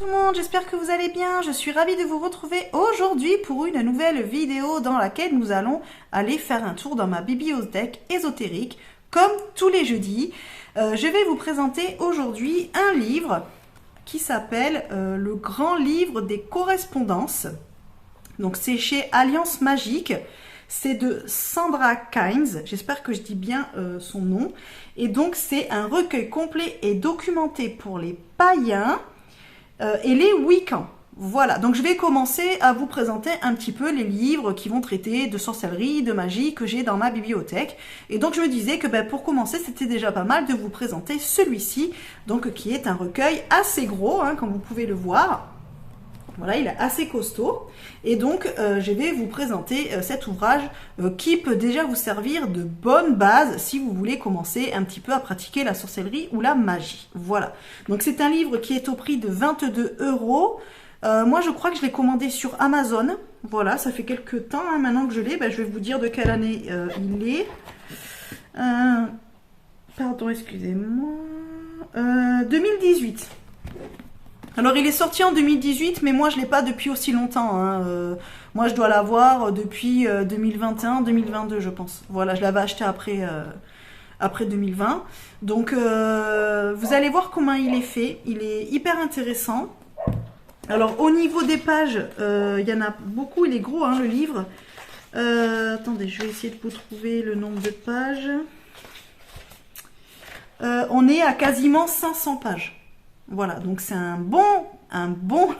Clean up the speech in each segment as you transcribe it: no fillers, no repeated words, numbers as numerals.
Tout le monde, j'espère que vous allez bien. Je suis ravie de vous retrouver aujourd'hui pour une nouvelle vidéo dans laquelle nous allons aller faire un tour dans ma bibliothèque ésotérique comme tous les jeudis. Je vais vous présenter aujourd'hui un livre qui s'appelle Le Grand Livre des Correspondances. Donc c'est chez Alliance Magique. C'est de Sandra Kynes, j'espère que je dis bien son nom. Et donc c'est un recueil complet et documenté pour les païens et les Wiccans. Voilà, donc je vais commencer à vous présenter un petit peu les livres qui vont traiter de sorcellerie, de magie que j'ai dans ma bibliothèque. Et donc je me disais que pour commencer, c'était déjà pas mal de vous présenter celui-ci, donc qui est un recueil assez gros, hein, comme vous pouvez le voir. Voilà, il est assez costaud. Et donc, je vais vous présenter cet ouvrage qui peut déjà vous servir de bonne base si vous voulez commencer un petit peu à pratiquer la sorcellerie ou la magie. Voilà. Donc, c'est un livre qui est au prix de 22 €. Moi, je crois que je l'ai commandé sur Amazon. Voilà, ça fait quelques temps hein, maintenant que je l'ai. Je vais vous dire de quelle année il est. Pardon, excusez-moi. 2018. Alors il est sorti en 2018, mais moi je ne l'ai pas depuis aussi longtemps. Hein. Moi je dois l'avoir depuis 2021-2022 je pense. Voilà, je l'avais acheté après 2020. Donc vous allez voir comment il est fait. Il est hyper intéressant. Alors au niveau des pages, il y en a beaucoup, il est gros hein, le livre. Attendez, je vais essayer de vous trouver le nombre de pages. On est à quasiment 500 pages. Voilà, donc c'est un bon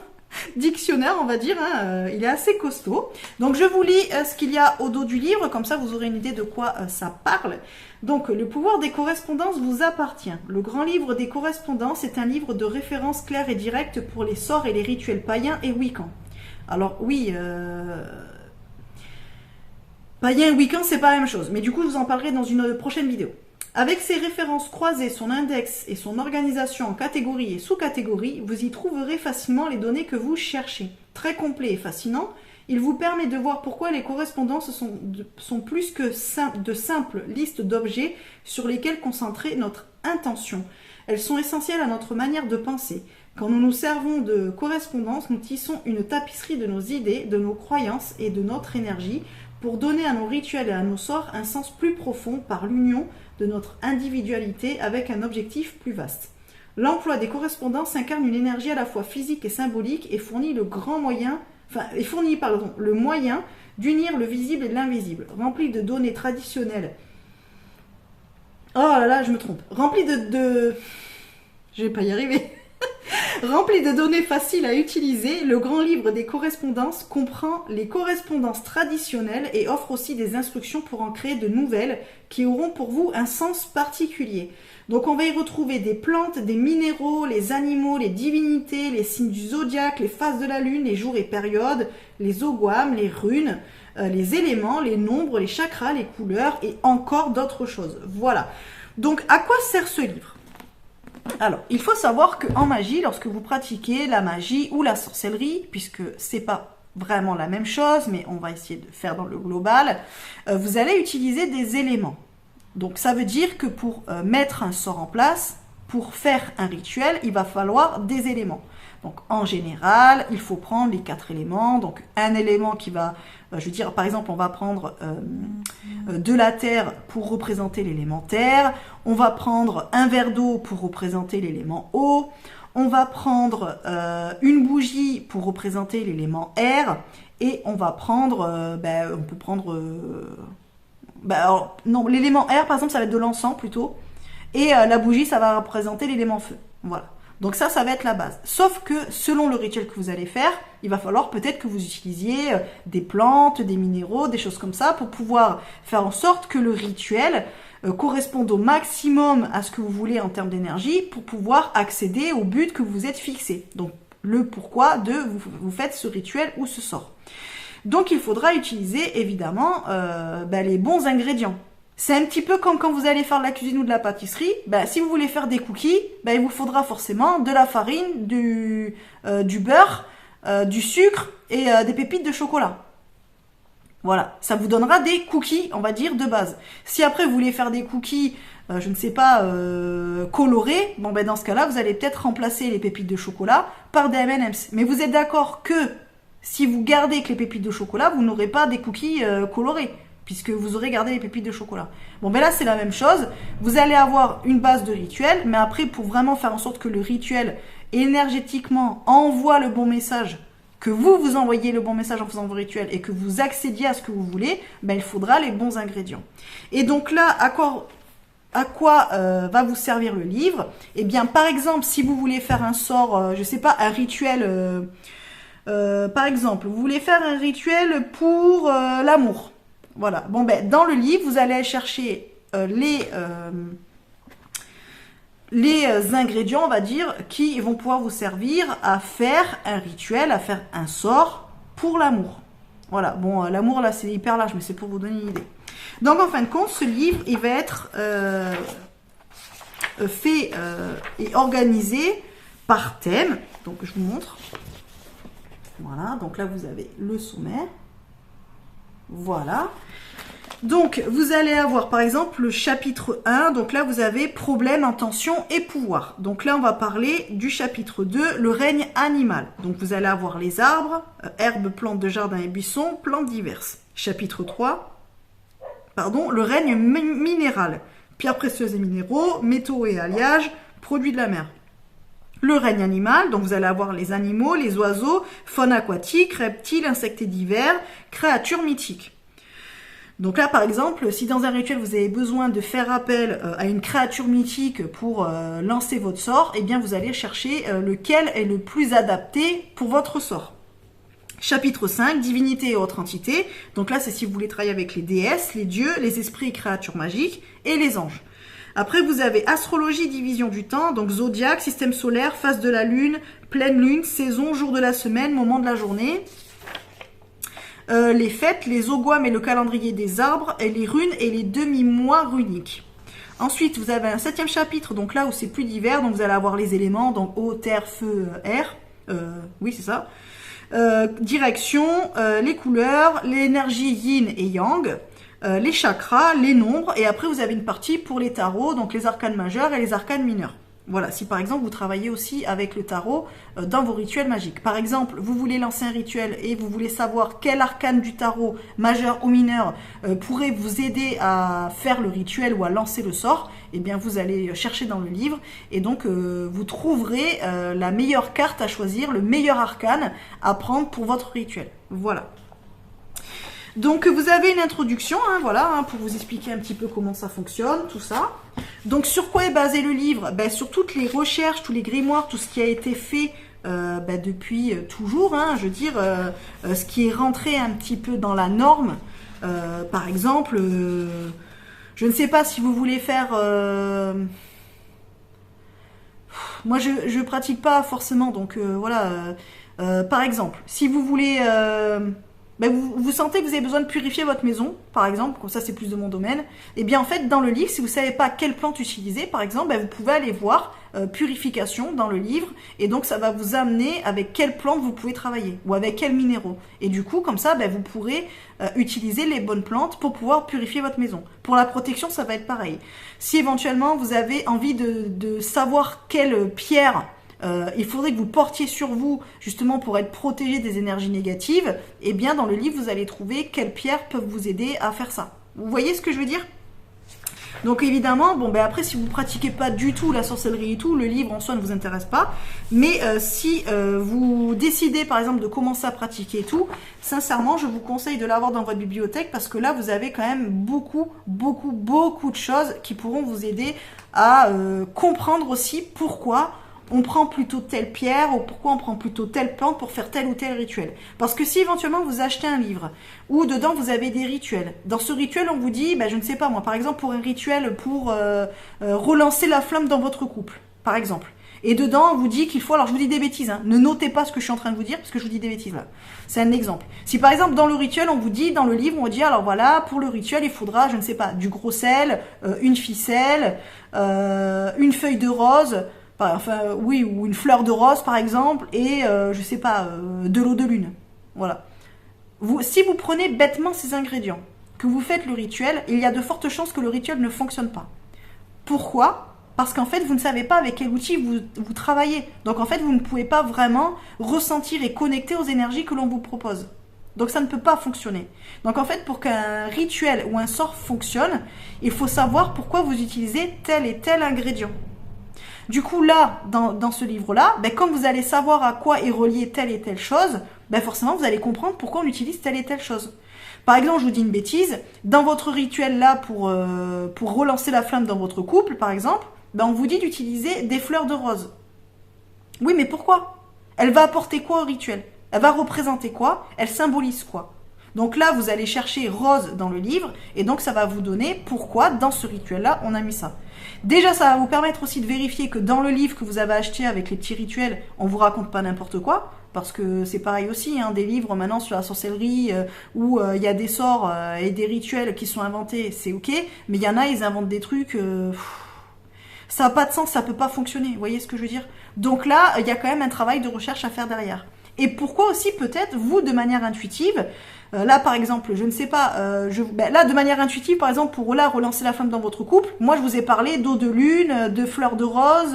dictionnaire, on va dire. Hein. Il est assez costaud. Donc je vous lis ce qu'il y a au dos du livre, comme ça vous aurez une idée de quoi ça parle. Donc le pouvoir des correspondances vous appartient. Le grand livre des correspondances est un livre de référence clair et direct pour les sorts et les rituels païens et wiccans. Alors oui, païen et wiccan c'est pas la même chose, mais du coup je vous en parlerai dans une prochaine vidéo. Avec ses références croisées, son index et son organisation en catégories et sous-catégories, vous y trouverez facilement les données que vous cherchez. Très complet et fascinant, il vous permet de voir pourquoi les correspondances sont plus que de simples listes d'objets sur lesquels concentrer notre intention. Elles sont essentielles à notre manière de penser. Quand nous nous servons de correspondances, nous tissons une tapisserie de nos idées, de nos croyances et de notre énergie pour donner à nos rituels et à nos sorts un sens plus profond par l'union de notre individualité avec un objectif plus vaste. L'emploi des correspondances incarne une énergie à la fois physique et symbolique et fournit le moyen d'unir le visible et l'invisible, rempli de données traditionnelles. Oh là là, je me trompe. Rempli de... Je vais pas y arriver. Rempli de données faciles à utiliser, le grand livre des correspondances comprend les correspondances traditionnelles et offre aussi des instructions pour en créer de nouvelles qui auront pour vous un sens particulier. Donc on va y retrouver des plantes, des minéraux, les animaux, les divinités, les signes du zodiaque, les phases de la lune, les jours et périodes, les ogwams, les runes, les éléments, les nombres, les chakras, les couleurs et encore d'autres choses. Voilà. Donc à quoi sert ce livre ? Alors, il faut savoir qu'en magie, lorsque vous pratiquez la magie ou la sorcellerie, puisque c'est pas vraiment la même chose, mais on va essayer de faire dans le global, vous allez utiliser des éléments. Donc ça veut dire que pour mettre un sort en place, pour faire un rituel, il va falloir des éléments. Donc en général, il faut prendre les 4 éléments. Donc un élément qui va, je veux dire, par exemple, on va prendre de la terre pour représenter l'élément terre. On va prendre un verre d'eau pour représenter l'élément eau. On va prendre une bougie pour représenter l'élément air. Et on va prendre, on peut prendre, non, l'élément air, par exemple, ça va être de l'encens plutôt. Et la bougie, ça va représenter l'élément feu. Voilà. Donc ça va être la base. Sauf que selon le rituel que vous allez faire, il va falloir peut-être que vous utilisiez des plantes, des minéraux, des choses comme ça pour pouvoir faire en sorte que le rituel corresponde au maximum à ce que vous voulez en termes d'énergie pour pouvoir accéder au but que vous êtes fixé. Donc le pourquoi de vous faites ce rituel ou ce sort. Donc il faudra utiliser évidemment les bons ingrédients. C'est un petit peu comme quand vous allez faire de la cuisine ou de la pâtisserie. Si vous voulez faire des cookies, il vous faudra forcément de la farine, du beurre, du sucre et des pépites de chocolat. Voilà, ça vous donnera des cookies, on va dire, de base. Si après vous voulez faire des cookies, je ne sais pas, colorés, dans ce cas-là, vous allez peut-être remplacer les pépites de chocolat par des M&M's. Mais vous êtes d'accord que si vous gardez que les pépites de chocolat, vous n'aurez pas des cookies colorés, puisque vous aurez gardé les pépites de chocolat. Bon, ben là, c'est la même chose. Vous allez avoir une base de rituel, mais après, pour vraiment faire en sorte que le rituel, énergétiquement, envoie le bon message, que vous envoyez le bon message en faisant vos rituels et que vous accédiez à ce que vous voulez, ben, il faudra les bons ingrédients. Et donc là, à quoi va vous servir le livre? Eh bien, par exemple, si vous voulez faire un sort, je sais pas, un rituel... par exemple, vous voulez faire un rituel pour l'amour. Voilà. Bon, ben, dans le livre, vous allez chercher les ingrédients, on va dire, qui vont pouvoir vous servir à faire un rituel, à faire un sort pour l'amour. Voilà. Bon, l'amour, là, c'est hyper large, mais c'est pour vous donner une idée. Donc, en fin de compte, ce livre, il va être fait et organisé par thème. Donc, je vous montre. Voilà, donc là, vous avez le sommaire. Voilà. Donc, vous allez avoir, par exemple, le chapitre 1. Donc là, vous avez problème, intention et pouvoir. Donc là, on va parler du chapitre 2, le règne animal. Donc, vous allez avoir les arbres, herbes, plantes de jardin et buissons, plantes diverses. Chapitre 3, le règne minéral. Pierres précieuses et minéraux, métaux et alliages, produits de la mer. Le règne animal, donc vous allez avoir les animaux, les oiseaux, faune aquatique, reptiles, insectes divers, créatures mythiques. Donc là, par exemple, si dans un rituel, vous avez besoin de faire appel à une créature mythique pour lancer votre sort, eh bien, vous allez chercher lequel est le plus adapté pour votre sort. Chapitre 5, divinité et autres entités. Donc là, c'est si vous voulez travailler avec les déesses, les dieux, les esprits et créatures magiques et les anges. Après, vous avez astrologie, division du temps, donc zodiaque, système solaire, phase de la lune, pleine lune, saison, jour de la semaine, moment de la journée. Les fêtes, les ogwams et le calendrier des arbres, et les runes et les demi-mois runiques. Ensuite, vous avez un 7e chapitre, donc là où c'est plus divers, donc vous allez avoir les éléments, donc eau, terre, feu, air. Oui, c'est ça. Direction, les couleurs, l'énergie yin et yang. Les chakras, les nombres, et après vous avez une partie pour les tarots, donc les arcanes majeurs et les arcanes mineurs. Voilà, si par exemple vous travaillez aussi avec le tarot dans vos rituels magiques. Par exemple, vous voulez lancer un rituel et vous voulez savoir quel arcane du tarot, majeur ou mineur, pourrait vous aider à faire le rituel ou à lancer le sort, eh bien vous allez chercher dans le livre et donc vous trouverez la meilleure carte à choisir, le meilleur arcane à prendre pour votre rituel. Voilà. Donc vous avez une introduction, voilà, pour vous expliquer un petit peu comment ça fonctionne, tout ça. Donc sur quoi est basé le livre? Sur toutes les recherches, tous les grimoires, tout ce qui a été fait depuis toujours, je veux dire, ce qui est rentré un petit peu dans la norme. Par exemple, je ne sais pas si vous voulez faire... Moi je pratique pas forcément, donc voilà. Par exemple, si vous voulez... vous sentez que vous avez besoin de purifier votre maison, par exemple, comme ça c'est plus de mon domaine, et bien en fait dans le livre, si vous ne savez pas quelle plante utiliser, par exemple, vous pouvez aller voir purification dans le livre, et donc ça va vous amener avec quelle plante vous pouvez travailler, ou avec quels minéraux. Et du coup, comme ça, vous pourrez utiliser les bonnes plantes pour pouvoir purifier votre maison. Pour la protection, ça va être pareil. Si éventuellement vous avez envie de savoir quelle pierre... il faudrait que vous portiez sur vous justement pour être protégé des énergies négatives, et bien dans le livre vous allez trouver quelles pierres peuvent vous aider à faire ça. Vous voyez ce que je veux dire? Donc évidemment, après si vous pratiquez pas du tout la sorcellerie et tout, le livre en soi ne vous intéresse pas, mais si vous décidez par exemple de commencer à pratiquer et tout, sincèrement je vous conseille de l'avoir dans votre bibliothèque, parce que là vous avez quand même beaucoup de choses qui pourront vous aider à comprendre aussi pourquoi on prend plutôt telle pierre, ou pourquoi on prend plutôt telle plante pour faire tel ou tel rituel. Parce que si éventuellement vous achetez un livre, où dedans vous avez des rituels, dans ce rituel on vous dit, je ne sais pas moi, par exemple pour un rituel pour relancer la flamme dans votre couple, par exemple. Et dedans on vous dit qu'il faut, alors je vous dis des bêtises, ne notez pas ce que je suis en train de vous dire, parce que je vous dis des bêtises là. C'est un exemple. Si par exemple dans le rituel on vous dit, dans le livre on vous dit, alors voilà, pour le rituel il faudra, je ne sais pas, du gros sel, une ficelle, une feuille de rose... ou une fleur de rose par exemple, et je sais pas, de l'eau de lune. Voilà. Si vous prenez bêtement ces ingrédients, que vous faites le rituel, il y a de fortes chances que le rituel ne fonctionne pas. Pourquoi? Parce qu'en fait, vous ne savez pas avec quel outil vous travaillez. Donc en fait, vous ne pouvez pas vraiment ressentir et connecter aux énergies que l'on vous propose. Donc ça ne peut pas fonctionner. Donc en fait, pour qu'un rituel ou un sort fonctionne, il faut savoir pourquoi vous utilisez tel et tel ingrédient. Du coup, là, dans ce livre-là, ben, quand vous allez savoir à quoi est relié telle et telle chose, ben, forcément, vous allez comprendre pourquoi on utilise telle et telle chose. Par exemple, je vous dis une bêtise, dans votre rituel là, pour relancer la flamme dans votre couple, par exemple, ben, on vous dit d'utiliser des fleurs de rose. Oui, mais pourquoi? Elle va apporter quoi au rituel? Elle va représenter quoi? Elle symbolise quoi? Donc là, vous allez chercher rose dans le livre, et donc ça va vous donner pourquoi, dans ce rituel-là, on a mis ça. Déjà, ça va vous permettre aussi de vérifier que dans le livre que vous avez acheté avec les petits rituels, on vous raconte pas n'importe quoi, parce que c'est pareil aussi, hein, des livres maintenant sur la sorcellerie, où il y a des sorts et des rituels qui sont inventés, c'est ok, mais il y en a, ils inventent des trucs... ça n'a pas de sens, ça peut pas fonctionner, vous voyez ce que je veux dire? Donc là, il y a quand même un travail de recherche à faire derrière. Et pourquoi aussi peut-être, vous, de manière intuitive, là par exemple, je ne sais pas, là de manière intuitive, par exemple, pour là relancer la flamme dans votre couple, moi je vous ai parlé d'eau de lune, de fleurs de rose,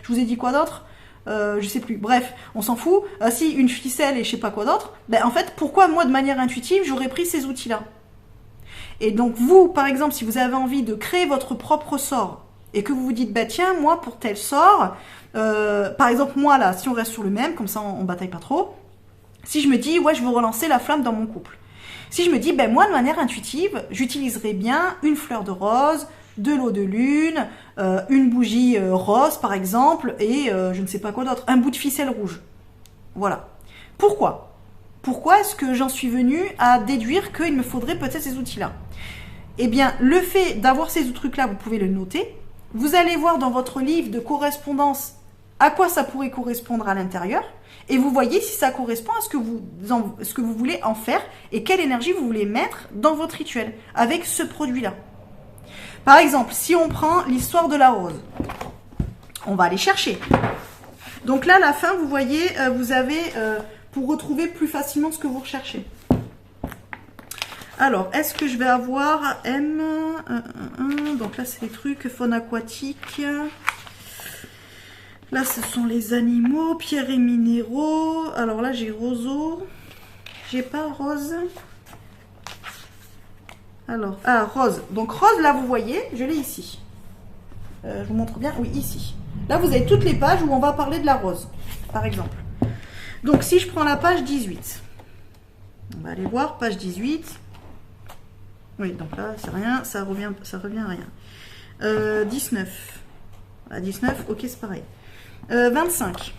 je vous ai dit quoi d'autre? Je sais plus, bref, on s'en fout. Si, une ficelle et je sais pas quoi d'autre, ben en fait, pourquoi moi de manière intuitive, j'aurais pris ces outils-là? Et donc vous, par exemple, si vous avez envie de créer votre propre sort, et que vous vous dites, bah tiens, moi pour tel sort, par exemple moi là, si on reste sur le même, comme ça on bataille pas trop, si je me dis, ouais je veux relancer la flamme dans mon couple, si je me dis, ben moi de manière intuitive, j'utiliserai bien une fleur de rose, de l'eau de lune, une bougie rose par exemple, et je ne sais pas quoi d'autre, un bout de ficelle rouge. Voilà. Pourquoi est-ce que j'en suis venue à déduire qu'il me faudrait peut-être ces outils-là? Eh bien, le fait d'avoir ces trucs-là, vous pouvez le noter. Vous allez voir dans votre livre de correspondance à quoi ça pourrait correspondre à l'intérieur. Et vous voyez si ça correspond à ce que vous voulez en faire et quelle énergie vous voulez mettre dans votre rituel avec ce produit-là. Par exemple, si on prend l'histoire de la rose, on va aller chercher. Donc là, à la fin, vous voyez, vous avez, pour retrouver plus facilement ce que vous recherchez. Alors, est-ce que je vais avoir M donc là, c'est les trucs faune aquatique. Là, ce sont les animaux, pierres et minéraux. Alors là, j'ai roseau. J'ai pas rose. Alors, ah, rose. Donc rose, là, vous voyez, je l'ai ici. Je vous montre bien. Oui, ici. Là, vous avez toutes les pages où on va parler de la rose, par exemple. Donc, si je prends la page 18. On va aller voir, page 18. Oui, donc là, c'est rien, ça revient à rien. 19. À 19, ok, c'est pareil. 25.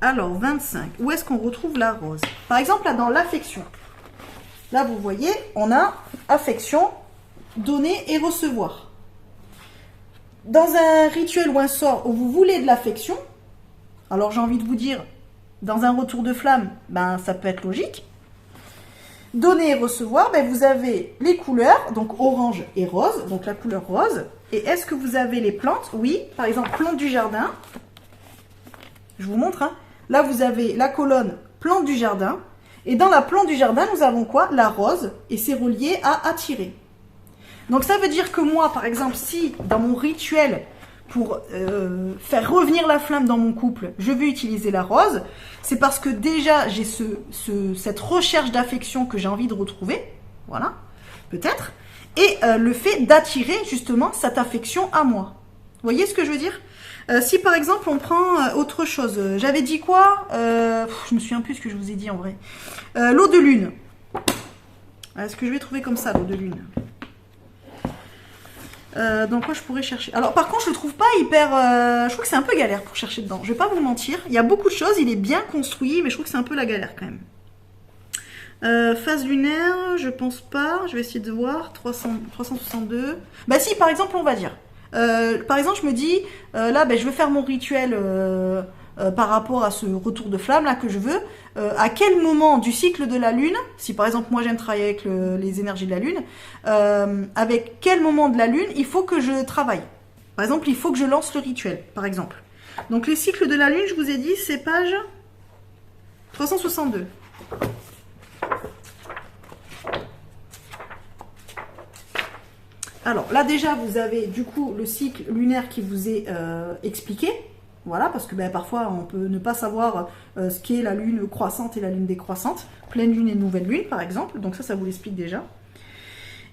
Alors, 25. Où est-ce qu'on retrouve la rose? Par exemple, là, dans l'affection. Là, vous voyez, on a affection, donner et recevoir. Dans un rituel ou un sort où vous voulez de l'affection, alors j'ai envie de vous dire, dans un retour de flamme, ben, ça peut être logique. Donner et recevoir, ben, vous avez les couleurs, donc orange et rose, donc la couleur rose. Et est-ce que vous avez les plantes? Oui, par exemple, plantes du jardin. Je vous montre, hein. Là, vous avez la colonne plante du jardin. Et dans la plante du jardin, nous avons quoi? La rose. Et c'est relié à attirer. Donc ça veut dire que moi, par exemple, si dans mon rituel, pour faire revenir la flamme dans mon couple, je veux utiliser la rose, c'est parce que déjà j'ai cette recherche d'affection que j'ai envie de retrouver, voilà, peut-être, et le fait d'attirer justement cette affection à moi. Vous voyez ce que je veux dire? Si par exemple on prend autre chose, j'avais dit quoi? Je me souviens plus ce que je vous ai dit en vrai. L'eau de lune. Est-ce que je vais trouver comme ça l'eau de lune? Dans quoi je pourrais chercher? Alors par contre je le trouve pas hyper... je trouve que c'est un peu galère pour chercher dedans. Je vais pas vous mentir. Il y a beaucoup de choses, il est bien construit, mais je trouve que c'est un peu la galère quand même. Phase lunaire, je pense pas. Je vais essayer de voir. 362. Bah si, par exemple on va dire. Par exemple je me dis, là je veux faire mon rituel par rapport à ce retour de flamme là que je veux. À quel moment du cycle de la lune, si par exemple moi j'aime travailler avec les énergies de la lune, avec quel moment de la lune il faut que je travaille. Par exemple, il faut que je lance le rituel, par exemple. Donc les cycles de la lune, je vous ai dit, c'est page 362. Alors là déjà vous avez du coup le cycle lunaire qui vous est expliqué. Voilà, parce que parfois on peut ne pas savoir ce qu'est la lune croissante et la lune décroissante. Pleine lune et nouvelle lune par exemple. Donc ça vous l'explique déjà.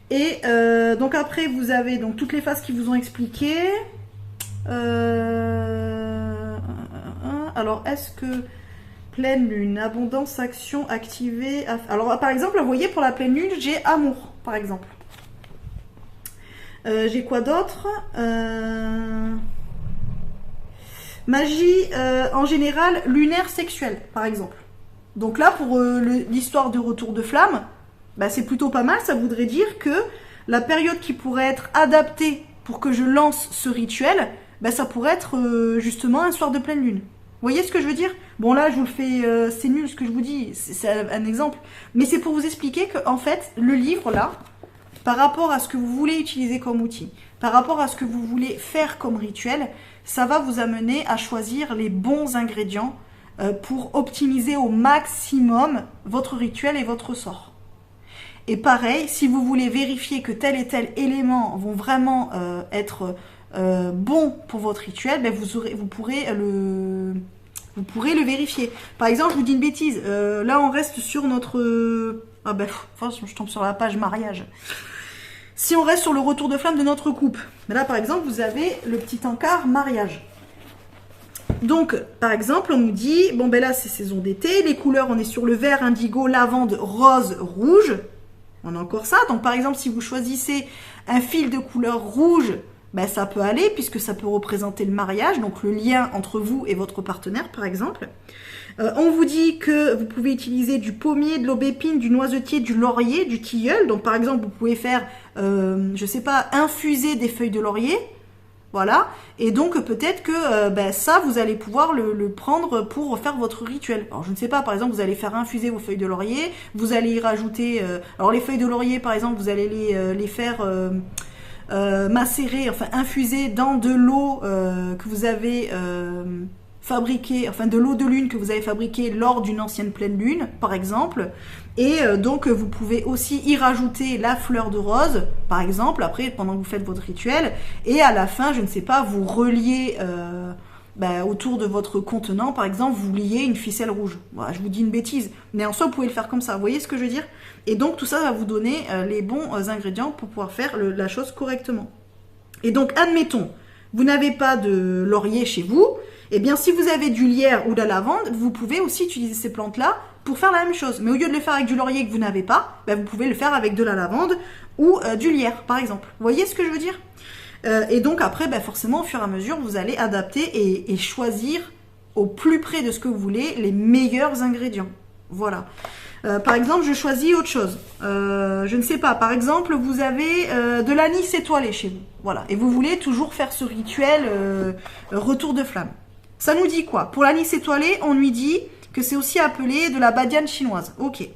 Et donc après vous avez donc toutes les phases qui vous ont expliqué. Alors est-ce que pleine lune, abondance, action, activée. Alors par exemple, vous voyez pour la pleine lune, j'ai amour par exemple. J'ai quoi d'autre? Magie en général lunaire sexuelle par exemple. Donc là pour l'histoire de retour de flamme, c'est plutôt pas mal. Ça voudrait dire que la période qui pourrait être adaptée pour que je lance ce rituel, ça pourrait être justement un soir de pleine lune. Vous voyez ce que je veux dire? Bon là je vous le fais, c'est nul ce que je vous dis, c'est un exemple. Mais c'est pour vous expliquer que en fait le livre là, par rapport à ce que vous voulez utiliser comme outil, par rapport à ce que vous voulez faire comme rituel, ça va vous amener à choisir les bons ingrédients pour optimiser au maximum votre rituel et votre sort. Et pareil, si vous voulez vérifier que tel et tel élément vont vraiment être bons pour votre rituel, vous pourrez le vérifier. Par exemple, je vous dis une bêtise, là on reste sur notre... je tombe sur la page mariage. Si on reste sur le retour de flamme de notre couple, là par exemple vous avez le petit encart mariage. Donc par exemple on nous dit, là c'est saison d'été, les couleurs on est sur le vert, indigo, lavande, rose, rouge. On a encore ça, donc par exemple si vous choisissez un fil de couleur rouge, ça peut aller puisque ça peut représenter le mariage, donc le lien entre vous et votre partenaire par exemple. On vous dit que vous pouvez utiliser du pommier, de l'aubépine, du noisetier, du laurier, du tilleul. Donc par exemple, vous pouvez faire, je sais pas, infuser des feuilles de laurier. Voilà. Et donc peut-être que ça, vous allez pouvoir le prendre pour faire votre rituel. Alors je ne sais pas, par exemple, vous allez faire infuser vos feuilles de laurier. Vous allez y rajouter... alors les feuilles de laurier, par exemple, vous allez les faire... macérer, enfin infuser dans de l'eau que vous avez fabriquée, enfin de l'eau de lune que vous avez fabriquée lors d'une ancienne pleine lune, par exemple. Et donc vous pouvez aussi y rajouter la fleur de rose, par exemple, après pendant que vous faites votre rituel. Et à la fin, je ne sais pas, vous reliez autour de votre contenant, par exemple, vous liez une ficelle rouge. Voilà, je vous dis une bêtise, mais en soi, vous pouvez le faire comme ça. Vous voyez ce que je veux dire? Et donc, tout ça va vous donner les bons ingrédients pour pouvoir faire la chose correctement. Et donc, admettons, vous n'avez pas de laurier chez vous, eh bien, si vous avez du lierre ou de la lavande, vous pouvez aussi utiliser ces plantes-là pour faire la même chose. Mais au lieu de le faire avec du laurier que vous n'avez pas, vous pouvez le faire avec de la lavande ou du lierre, par exemple. Vous voyez ce que je veux dire? Et donc après, forcément, au fur et à mesure, vous allez adapter et choisir au plus près de ce que vous voulez les meilleurs ingrédients. Voilà. Par exemple, je choisis autre chose. Je ne sais pas. Par exemple, vous avez de l'anis étoilé chez vous. Voilà. Et vous voulez toujours faire ce rituel retour de flamme. Ça nous dit quoi? Pour l'anis étoilé, on lui dit que c'est aussi appelé de la badiane chinoise. Ok.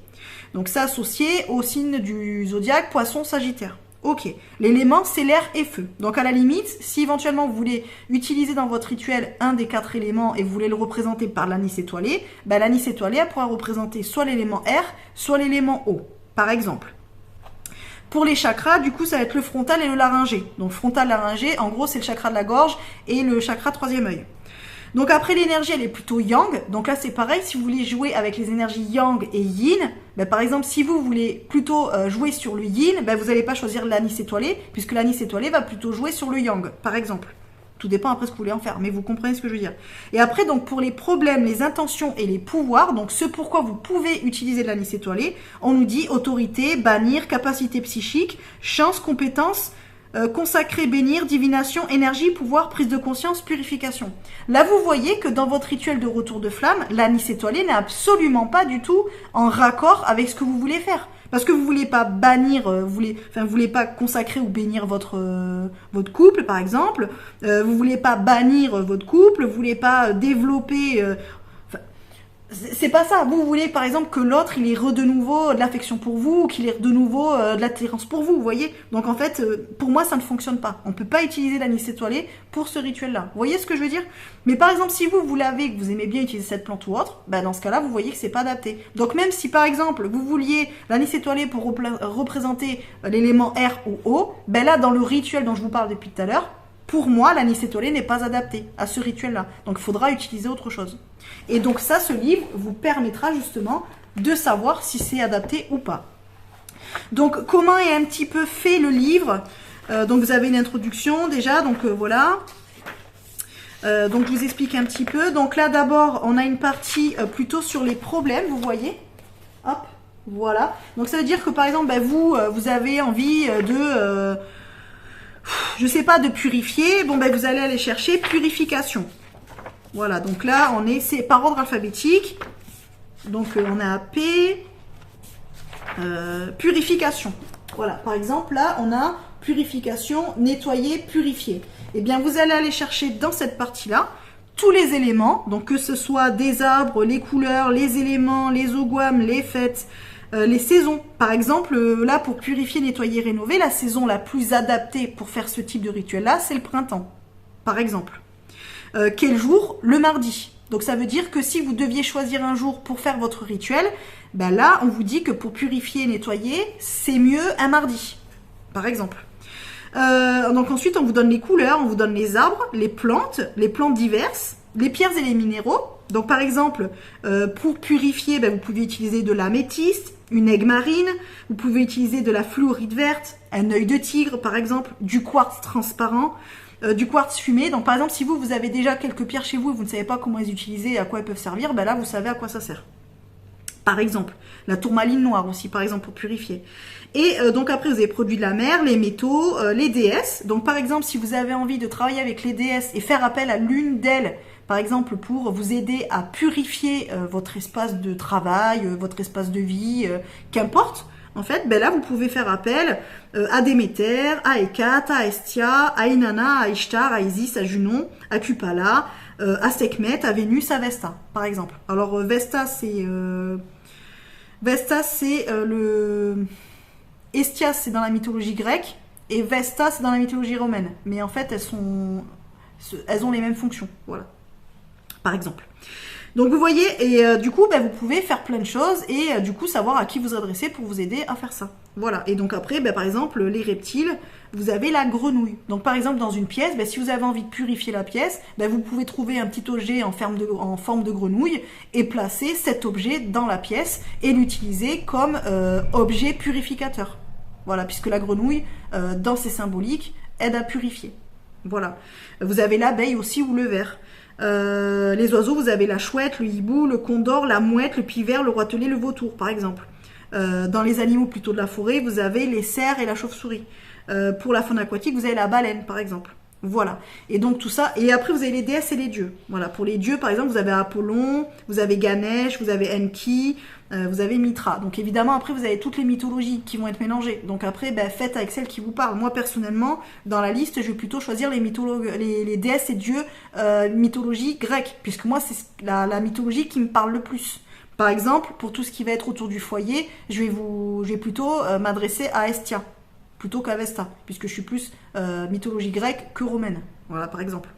Donc c'est associé au signe du zodiaque Poisson Sagittaire. Ok, l'élément c'est l'air et feu. Donc à la limite, si éventuellement vous voulez utiliser dans votre rituel un des 4 éléments et vous voulez le représenter par l'anis étoilé, l'anis étoilé elle pourra représenter soit l'élément air, soit l'élément eau, par exemple. Pour les chakras, du coup ça va être le frontal et le laryngé. Donc frontal, laryngé, en gros c'est le chakra de la gorge et le chakra troisième œil. Donc après l'énergie elle est plutôt yang, donc là c'est pareil, si vous voulez jouer avec les énergies yang et yin, par exemple si vous voulez plutôt jouer sur le yin, vous n'allez pas choisir l'anis étoilé, puisque l'anis étoilé va plutôt jouer sur le yang, par exemple. Tout dépend après ce que vous voulez en faire, mais vous comprenez ce que je veux dire. Et après donc pour les problèmes, les intentions et les pouvoirs, donc ce pourquoi vous pouvez utiliser de l'anis étoilé, on nous dit autorité, bannir, capacité psychique, chance, compétence, consacrer, bénir, divination, énergie, pouvoir, prise de conscience, purification. Là, vous voyez que dans votre rituel de retour de flamme, l'anis étoilé n'est absolument pas du tout en raccord avec ce que vous voulez faire. Parce que vous voulez pas bannir, vous voulez pas consacrer ou bénir votre couple, par exemple. Vous voulez pas bannir votre couple, vous voulez pas développer... C'est pas ça. Vous voulez par exemple que l'autre il ait de nouveau de l'affection pour vous, ou qu'il ait de nouveau de l'attirance pour vous, vous voyez. Donc en fait, pour moi ça ne fonctionne pas. On peut pas utiliser l'anis étoilé pour ce rituel-là. Vous voyez ce que je veux dire? Mais par exemple, si vous l'avez, que vous aimez bien utiliser cette plante ou autre, bah dans ce cas-là, vous voyez que c'est pas adapté. Donc même si par exemple vous vouliez l'anis étoilé pour représenter l'élément air ou eau, ben là dans le rituel dont je vous parle depuis tout à l'heure, pour moi, l'anis étoilé n'est pas adapté à ce rituel-là. Donc, il faudra utiliser autre chose. Et donc, ça, ce livre vous permettra justement de savoir si c'est adapté ou pas. Donc, comment est un petit peu fait le livre? Donc, vous avez une introduction déjà. Donc, voilà. Donc, je vous explique un petit peu. Donc, là, d'abord, on a une partie plutôt sur les problèmes, vous voyez. Hop, voilà. Donc, ça veut dire que, par exemple, ben, vous avez envie de... je sais pas, de purifier, bon ben vous allez aller chercher purification. Voilà, donc là c'est par ordre alphabétique. Donc on a P, purification. Voilà, par exemple là on a purification, nettoyer, purifier. Eh bien vous allez aller chercher dans cette partie-là tous les éléments, donc que ce soit des arbres, les couleurs, les éléments, les ogwams, les fêtes, les saisons. Par exemple, là, pour purifier, nettoyer, rénover, la saison la plus adaptée pour faire ce type de rituel-là, c'est le printemps, par exemple. Quel jour? Le mardi. Donc, ça veut dire que si vous deviez choisir un jour pour faire votre rituel, ben là, on vous dit que pour purifier et nettoyer, c'est mieux un mardi, par exemple. Donc ensuite, on vous donne les couleurs, on vous donne les arbres, les plantes diverses, les pierres et les minéraux. Donc par exemple, pour purifier, ben, vous pouvez utiliser de l'améthyste, une aigue marine, vous pouvez utiliser de la fluorite verte, un œil de tigre par exemple, du quartz transparent, du quartz fumé. Donc par exemple, si vous avez déjà quelques pierres chez vous et vous ne savez pas comment les utiliser et à quoi elles peuvent servir, ben là vous savez à quoi ça sert. Par exemple, la tourmaline noire aussi, par exemple, pour purifier. Et donc après, vous avez produits de la mer, les métaux, les déesses. Donc par exemple, si vous avez envie de travailler avec les déesses et faire appel à l'une d'elles, par exemple, pour vous aider à purifier votre espace de travail, votre espace de vie, qu'importe, en fait, ben là, vous pouvez faire appel à Déméter, à Hécate, à Hestia, à Inanna, à Ishtar, à Isis, à Junon, à Kupala, à Sekhmet, à Vénus, à Vesta, par exemple. Alors, Vesta, c'est le... Hestia, c'est dans la mythologie grecque, et Vesta, c'est dans la mythologie romaine. Mais en fait, elles ont les mêmes fonctions, voilà. Par exemple. Donc vous voyez, et du coup, ben, vous pouvez faire plein de choses et du coup savoir à qui vous adresser pour vous aider à faire ça. Voilà. Et donc après, ben, par exemple, les reptiles, vous avez la grenouille. Donc par exemple, dans une pièce, ben, si vous avez envie de purifier la pièce, ben, vous pouvez trouver un petit objet en forme de grenouille et placer cet objet dans la pièce et l'utiliser comme objet purificateur. Voilà, puisque la grenouille, dans ses symboliques, aide à purifier. Voilà. Vous avez l'abeille aussi ou le ver. Les oiseaux, vous avez la chouette, le hibou, le condor, la mouette, le pivert, le roitelet, le vautour, par exemple. Dans les animaux plutôt de la forêt, vous avez les cerfs et la chauve-souris. Pour la faune aquatique, vous avez la baleine, par exemple. Voilà. Et donc tout ça. Et après, vous avez les déesses et les dieux. Voilà. Pour les dieux, par exemple, vous avez Apollon, vous avez Ganesh, vous avez Enki, vous avez Mitra. Donc évidemment, après, vous avez toutes les mythologies qui vont être mélangées. Donc après, ben, faites avec celles qui vous parlent. Moi, personnellement, dans la liste, je vais plutôt choisir les déesses et dieux mythologie grecque, puisque moi, c'est la mythologie qui me parle le plus. Par exemple, pour tout ce qui va être autour du foyer, je vais plutôt m'adresser à Hestia plutôt qu'à Vesta, puisque je suis plus mythologie grecque que romaine. Voilà, par exemple.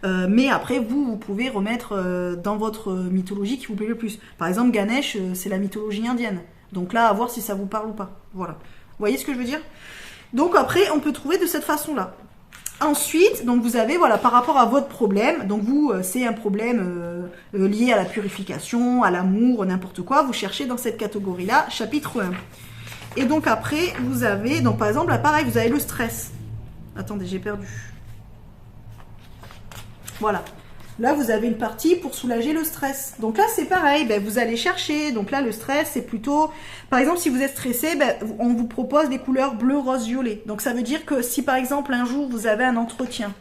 Mais après, vous pouvez remettre dans votre mythologie qui vous plaît le plus. Par exemple, Ganesh, c'est la mythologie indienne. Donc là, à voir si ça vous parle ou pas. Voilà. Vous voyez ce que je veux dire? Donc après, on peut trouver de cette façon-là. Ensuite, donc vous avez, voilà, par rapport à votre problème, donc vous, c'est un problème lié à la purification, à l'amour, n'importe quoi, vous cherchez dans cette catégorie-là, chapitre 1. Et donc après, vous avez, donc par exemple, là pareil, vous avez le stress. Attendez, j'ai perdu. Voilà. Là, vous avez une partie pour soulager le stress. Donc là, c'est pareil, ben, vous allez chercher. Donc là, le stress, c'est plutôt... Par exemple, si vous êtes stressé, ben, on vous propose des couleurs bleu, rose, violet. Donc ça veut dire que si par exemple, un jour, vous avez un entretien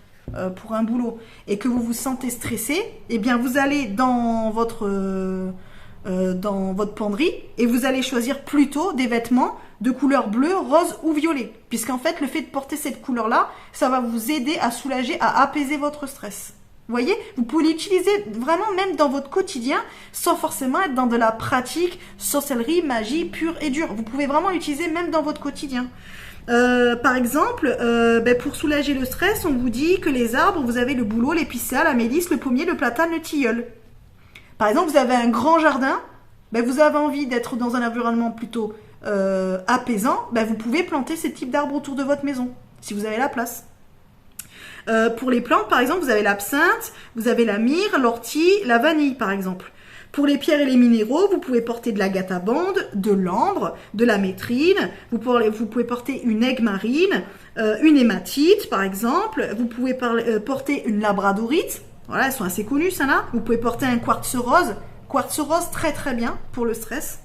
pour un boulot et que vous vous sentez stressé, eh bien, vous allez dans votre penderie et vous allez choisir plutôt des vêtements de couleur bleue, rose ou violet. Puisqu'en fait, le fait de porter cette couleur-là, ça va vous aider à soulager, à apaiser votre stress. Vous voyez, vous pouvez l'utiliser vraiment même dans votre quotidien sans forcément être dans de la pratique, sorcellerie, magie pure et dure. Vous pouvez vraiment l'utiliser même dans votre quotidien. Par exemple, pour soulager le stress, on vous dit que les arbres, vous avez le bouleau, l'épicéa, la mélisse, le pommier, le platane, le tilleul. Par exemple, vous avez un grand jardin, vous avez envie d'être dans un environnement plutôt apaisant, vous pouvez planter ces types d'arbres autour de votre maison, si vous avez la place. Pour les plantes, par exemple, vous avez l'absinthe, vous avez la myrrhe, l'ortie, la vanille, par exemple. Pour les pierres et les minéraux, vous pouvez porter de l'agate à bande, de l'ambre, de la métrine, vous pouvez porter une aigue marine, une hématite, par exemple. Vous pouvez porter une labradorite. Voilà, elles sont assez connues, ça là. Vous pouvez porter un quartz rose. Quartz rose, très très bien pour le stress.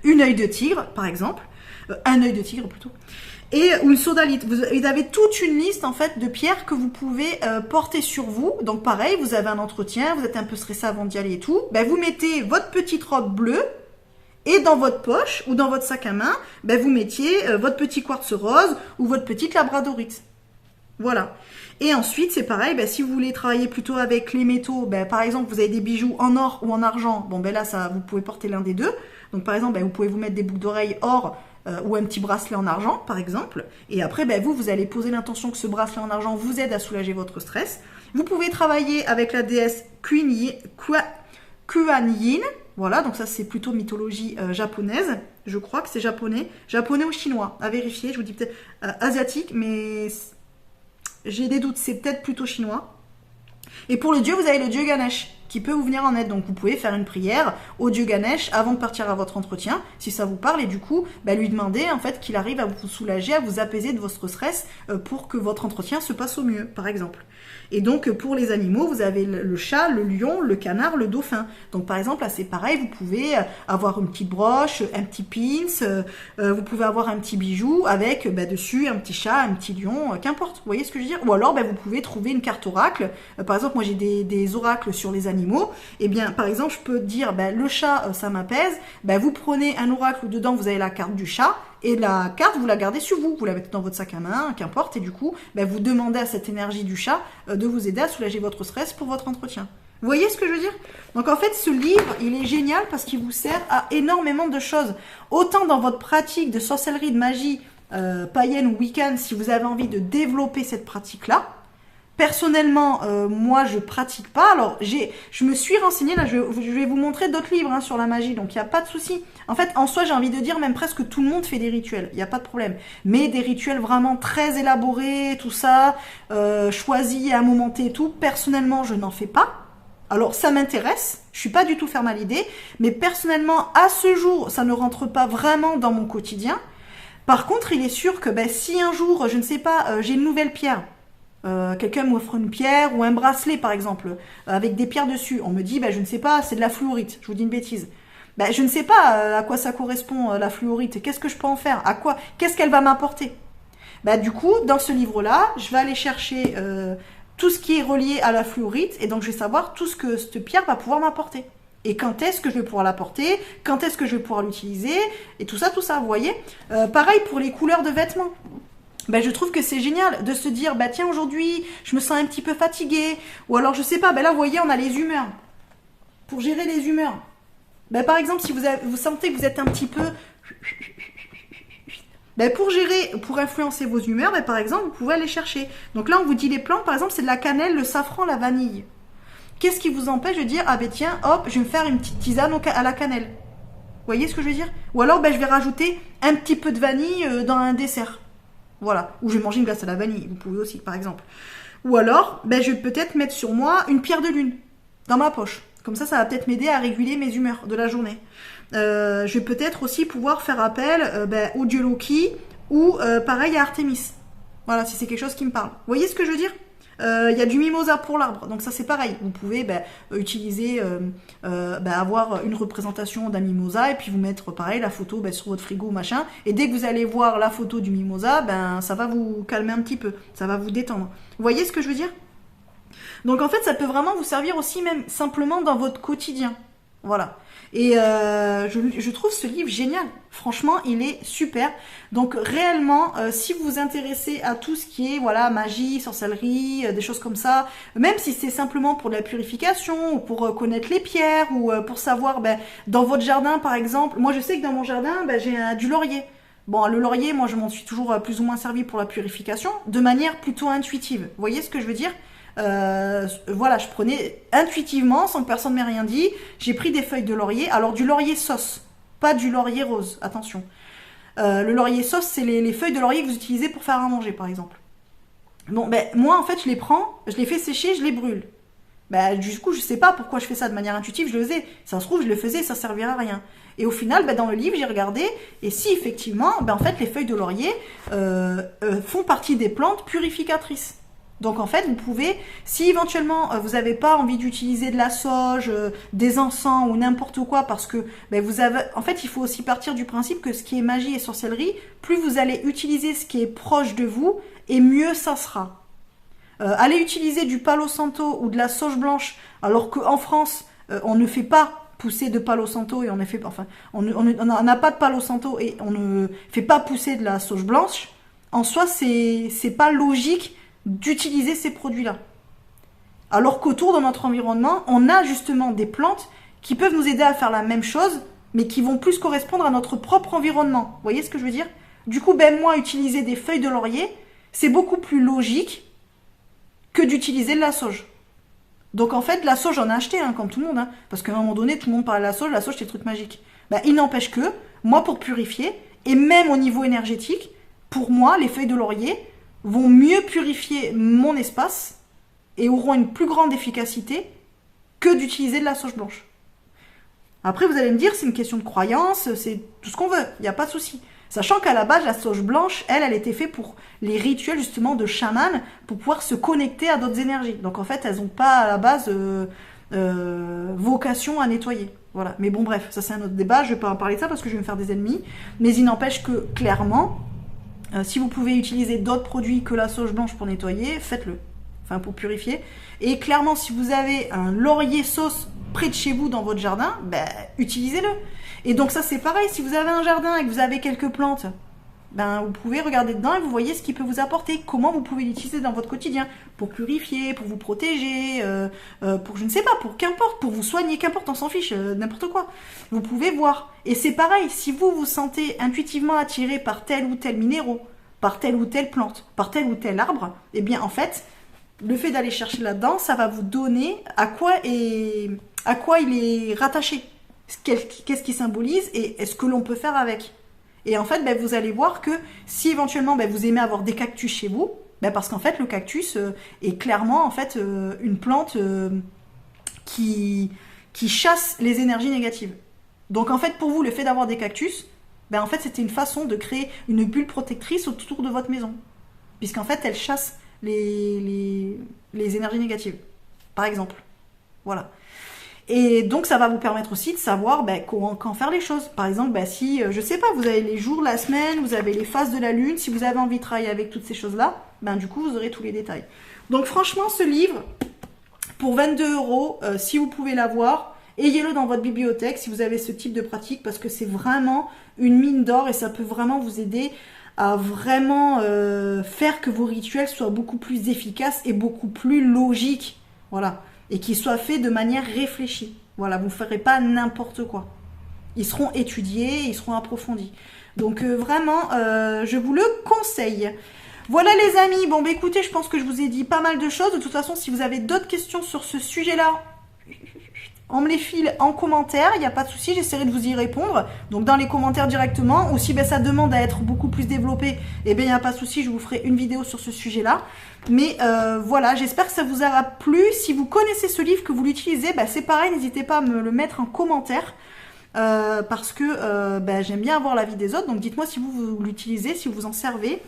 Une œil de tigre, par exemple. Un œil de tigre, plutôt. Et une sodalite. Vous avez toute une liste en fait de pierres que vous pouvez porter sur vous. Donc pareil, vous avez un entretien, vous êtes un peu stressé avant d'y aller et tout. Vous mettez votre petite robe bleue et dans votre poche ou dans votre sac à main, vous mettiez votre petit quartz rose ou votre petite labradorite. Voilà. Et ensuite, c'est pareil, si vous voulez travailler plutôt avec les métaux, par exemple, vous avez des bijoux en or ou en argent, là, ça, vous pouvez porter l'un des deux. Donc par exemple, vous pouvez vous mettre des boucles d'oreilles or ou un petit bracelet en argent, par exemple. Et après, vous allez poser l'intention que ce bracelet en argent vous aide à soulager votre stress. Vous pouvez travailler avec la déesse Kuan Yin. Voilà, donc ça, c'est plutôt mythologie japonaise. Je crois que c'est japonais. Japonais ou chinois, à vérifier. Je vous dis peut-être asiatique, mais j'ai des doutes. C'est peut-être plutôt chinois. Et pour le dieu, vous avez le dieu Ganesh qui peut vous venir en aide. Donc vous pouvez faire une prière au dieu Ganesh avant de partir à votre entretien, si ça vous parle, et du coup, lui demander en fait qu'il arrive à vous soulager, à vous apaiser de votre stress pour que votre entretien se passe au mieux, par exemple. Et donc pour les animaux, vous avez le chat, le lion, le canard, le dauphin. Donc par exemple, là c'est pareil, vous pouvez avoir une petite broche, un petit pins, vous pouvez avoir un petit bijou avec dessus un petit chat, un petit lion, qu'importe. Vous voyez ce que je veux dire? Ou alors vous pouvez trouver une carte oracle. Par exemple, moi j'ai des oracles sur les animaux. Et bien par exemple, je peux dire le chat, ça m'apaise. Vous prenez un oracle où dedans vous avez la carte du chat. Et la carte, vous la gardez sur vous, vous la mettez dans votre sac à main, qu'importe, et du coup, vous demandez à cette énergie du chat de vous aider à soulager votre stress pour votre entretien. Vous voyez ce que je veux dire? Donc en fait, ce livre, il est génial parce qu'il vous sert à énormément de choses. Autant dans votre pratique de sorcellerie, de magie païenne ou week-end, si vous avez envie de développer cette pratique-là. Personnellement, moi, je pratique pas. Alors, je me suis renseignée, là, je vais vous montrer d'autres livres sur la magie, donc il n'y a pas de souci. En fait, en soi, j'ai envie de dire, même presque tout le monde fait des rituels, il n'y a pas de problème. Mais des rituels vraiment très élaborés, tout ça, choisis à un moment T et tout, personnellement, je n'en fais pas. Alors, ça m'intéresse, je suis pas du tout ferme à l'idée, mais personnellement, à ce jour, ça ne rentre pas vraiment dans mon quotidien. Par contre, il est sûr que si un jour, je ne sais pas, j'ai une nouvelle pierre, quelqu'un m'offre une pierre ou un bracelet par exemple avec des pierres dessus, on me dit je ne sais pas, c'est de la fluorite, je vous dis une bêtise, je ne sais pas à quoi ça correspond la fluorite, qu'est-ce que je peux en faire, à quoi, qu'est-ce qu'elle va m'apporter. Du coup dans ce livre là je vais aller chercher tout ce qui est relié à la fluorite et donc je vais savoir tout ce que cette pierre va pouvoir m'apporter et quand est-ce que je vais pouvoir l'apporter, quand est-ce que je vais pouvoir l'utiliser et tout ça vous voyez. Pareil pour les couleurs de vêtements. Je trouve que c'est génial de se dire, tiens, aujourd'hui, je me sens un petit peu fatiguée. Ou alors, je sais pas, là, vous voyez, on a les humeurs. Pour gérer les humeurs. Par exemple, si vous sentez que vous êtes un petit peu... pour influencer vos humeurs, par exemple, vous pouvez aller chercher. Donc là, on vous dit les plantes, par exemple, c'est de la cannelle, le safran, la vanille. Qu'est-ce qui vous empêche de dire, tiens, hop, je vais me faire une petite tisane à la cannelle. Vous voyez ce que je veux dire? Ou alors, je vais rajouter un petit peu de vanille dans un dessert. Voilà, ou je vais manger une glace à la vanille, vous pouvez aussi, par exemple. Ou alors, je vais peut-être mettre sur moi une pierre de lune, dans ma poche. Comme ça va peut-être m'aider à réguler mes humeurs de la journée. Je vais peut-être aussi pouvoir faire appel au dieu Loki, ou pareil à Artémis. Voilà, si c'est quelque chose qui me parle. Vous voyez ce que je veux dire? Il y a du mimosa pour l'arbre, donc ça c'est pareil. Vous pouvez utiliser, avoir une représentation d'un mimosa et puis vous mettre pareil la photo sur votre frigo machin. Et dès que vous allez voir la photo du mimosa, ça va vous calmer un petit peu, ça va vous détendre. Vous voyez ce que je veux dire? Donc en fait, ça peut vraiment vous servir aussi même simplement dans votre quotidien. Voilà. Et je trouve ce livre génial. Franchement, il est super. Donc réellement, si vous vous intéressez à tout ce qui est voilà magie, sorcellerie, des choses comme ça, même si c'est simplement pour de la purification ou pour connaître les pierres ou pour savoir, dans votre jardin par exemple, moi je sais que dans mon jardin, j'ai du laurier. Bon, le laurier, moi je m'en suis toujours plus ou moins servi pour la purification, de manière plutôt intuitive. Vous voyez ce que je veux dire ? Voilà, je prenais intuitivement, sans que personne m'ait rien dit, j'ai pris des feuilles de laurier, alors du laurier sauce, pas du laurier rose, attention. Le laurier sauce, c'est les feuilles de laurier que vous utilisez pour faire à manger, par exemple. Bon, moi, en fait, je les prends, je les fais sécher, je les brûle. Du coup, je sais pas pourquoi je fais ça de manière intuitive, je le faisais. Ça se trouve, je le faisais, ça servirait à rien. Et au final, dans le livre, j'ai regardé, et si effectivement, en fait, les feuilles de laurier font partie des plantes purificatrices. Donc en fait, vous pouvez, si éventuellement vous n'avez pas envie d'utiliser de la sauge, des encens ou n'importe quoi, parce que vous avez, en fait, il faut aussi partir du principe que ce qui est magie et sorcellerie, plus vous allez utiliser ce qui est proche de vous, et mieux ça sera. Allez utiliser du palo santo ou de la sauge blanche, alors qu'en France, on ne fait pas pousser de palo santo et on n'a pas de palo santo et on ne fait pas pousser de la sauge blanche. En soi, c'est pas logique d'utiliser ces produits-là. Alors qu'autour de notre environnement, on a justement des plantes qui peuvent nous aider à faire la même chose, mais qui vont plus correspondre à notre propre environnement. Vous voyez ce que je veux dire ? Du coup, moi, utiliser des feuilles de laurier, c'est beaucoup plus logique que d'utiliser de la sauge. Donc en fait, la sauge, j'en ai acheté, comme tout le monde, parce qu'à un moment donné, tout le monde parlait de la sauge, c'est le truc magique. Il n'empêche que, moi, pour purifier, et même au niveau énergétique, pour moi, les feuilles de laurier vont mieux purifier mon espace et auront une plus grande efficacité que d'utiliser de la sauge blanche. Après, vous allez me dire, c'est une question de croyance, c'est tout ce qu'on veut, il n'y a pas de souci. Sachant qu'à la base, la sauge blanche, elle était faite pour les rituels justement de chaman, pour pouvoir se connecter à d'autres énergies. Donc en fait, elles n'ont pas à la base vocation à nettoyer. Voilà. Mais bon, bref, ça c'est un autre débat, je ne vais pas en parler de ça parce que je vais me faire des ennemis. Mais il n'empêche que, clairement, si vous pouvez utiliser d'autres produits que la sauge blanche pour nettoyer, faites-le. Enfin, pour purifier. Et clairement, si vous avez un laurier sauce près de chez vous dans votre jardin, utilisez-le. Et donc ça, c'est pareil. Si vous avez un jardin et que vous avez quelques plantes, vous pouvez regarder dedans et vous voyez ce qu'il peut vous apporter. Comment vous pouvez l'utiliser dans votre quotidien. Pour purifier, pour vous protéger, pour je ne sais pas, pour qu'importe, pour vous soigner, qu'importe, on s'en fiche, n'importe quoi. Vous pouvez voir. Et c'est pareil, si vous vous sentez intuitivement attiré par tel ou tel minéraux, par telle ou telle plante, par tel ou tel arbre, eh bien en fait, le fait d'aller chercher là-dedans, ça va vous donner à quoi il est rattaché. Qu'est-ce qu'il symbolise et ce que l'on peut faire avec. Et en fait, vous allez voir que si éventuellement vous aimez avoir des cactus chez vous, parce qu'en fait, le cactus est clairement en fait une plante qui chasse les énergies négatives. Donc en fait, pour vous, le fait d'avoir des cactus, en fait, c'était une façon de créer une bulle protectrice autour de votre maison. Puisqu'en fait, elle chasse les énergies négatives, par exemple. Voilà. Et donc, ça va vous permettre aussi de savoir quand faire les choses. Par exemple, si, je sais pas, vous avez les jours, la semaine, vous avez les phases de la lune, si vous avez envie de travailler avec toutes ces choses-là, du coup, vous aurez tous les détails. Donc, franchement, ce livre, pour 22 €, si vous pouvez l'avoir, ayez-le dans votre bibliothèque si vous avez ce type de pratique, parce que c'est vraiment une mine d'or et ça peut vraiment vous aider à vraiment faire que vos rituels soient beaucoup plus efficaces et beaucoup plus logiques. Voilà. Et qu'ils soient faits de manière réfléchie. Voilà, vous ne ferez pas n'importe quoi. Ils seront étudiés, ils seront approfondis. Donc vraiment, je vous le conseille. Voilà les amis, bon écoutez, je pense que je vous ai dit pas mal de choses. De toute façon, si vous avez d'autres questions sur ce sujet-là, on me les file en commentaire, il n'y a pas de souci, j'essaierai de vous y répondre. Donc dans les commentaires directement, ou si ça demande à être beaucoup plus développé, il n'y a pas de souci, je vous ferai une vidéo sur ce sujet-là. Mais voilà, j'espère que ça vous aura plu. Si vous connaissez ce livre, que vous l'utilisez, c'est pareil, n'hésitez pas à me le mettre en commentaire. Parce que j'aime bien avoir l'avis des autres, donc dites-moi si vous l'utilisez, si vous en servez.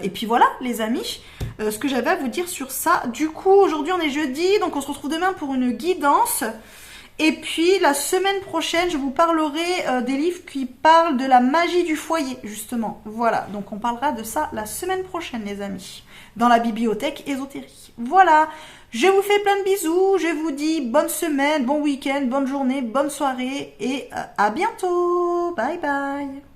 Et puis voilà les amis, ce que j'avais à vous dire sur ça. Du coup aujourd'hui on est jeudi, donc on se retrouve demain pour une guidance. Et puis la semaine prochaine, je vous parlerai des livres qui parlent de la magie du foyer, justement. Voilà, donc on parlera de ça la semaine prochaine, les amis, dans la bibliothèque ésotérique. Voilà, je vous fais plein de bisous, je vous dis bonne semaine, bon week-end, bonne journée, bonne soirée et à bientôt. Bye bye.